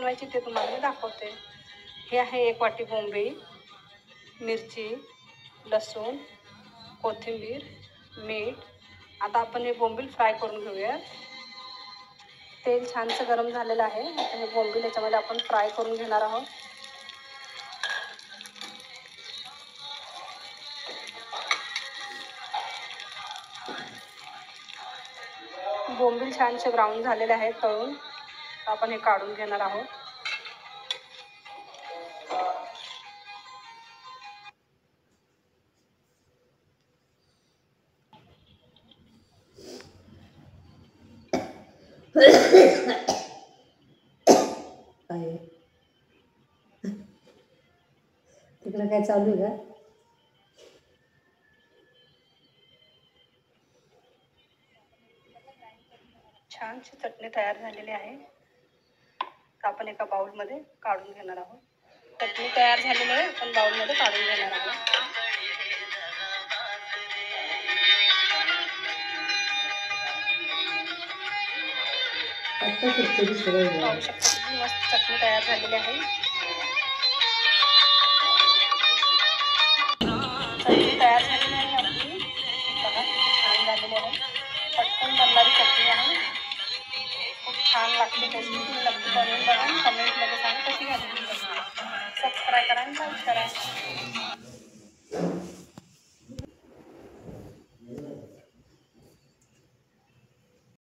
बनवायची ते तुम्हाला मी दाखवते. हे आहे 1 वाटी बोंबील, मिरची, लसूण, कोथिंबीर, मीठ. आता आपण हे बोंबील फ्राय करून घेऊयात. तेल छानसं गरम झालेलं आहे. आता हे बोंबील याच्यामध्ये आपण फ्राय करून घेणार आहोत. बोंबील छानसे ब्राऊन झालेले आहेत तळून. आपण हे काढून घेणार आहोत. तिकडे काय चालू आहे का? छानशी चटणी तयार झालेली आहे. आपण एका बाउलमध्ये काढून घेणार आहोत. चटणी तयार झालेली आहे, आपण बाउलमध्ये काढून घेणार आहोत. आता किती सगळं पाहू शकता किती मस्त चटणी तयार झालेली आहे. चटणी तयार झालेली आहे आपली. बघा छान झालेली आहे. पटकन बनणारी चटणी आहे. खूप छान लागते टेस्टी. तुम्ही नक्की बनवून बघा. कमेंटमध्ये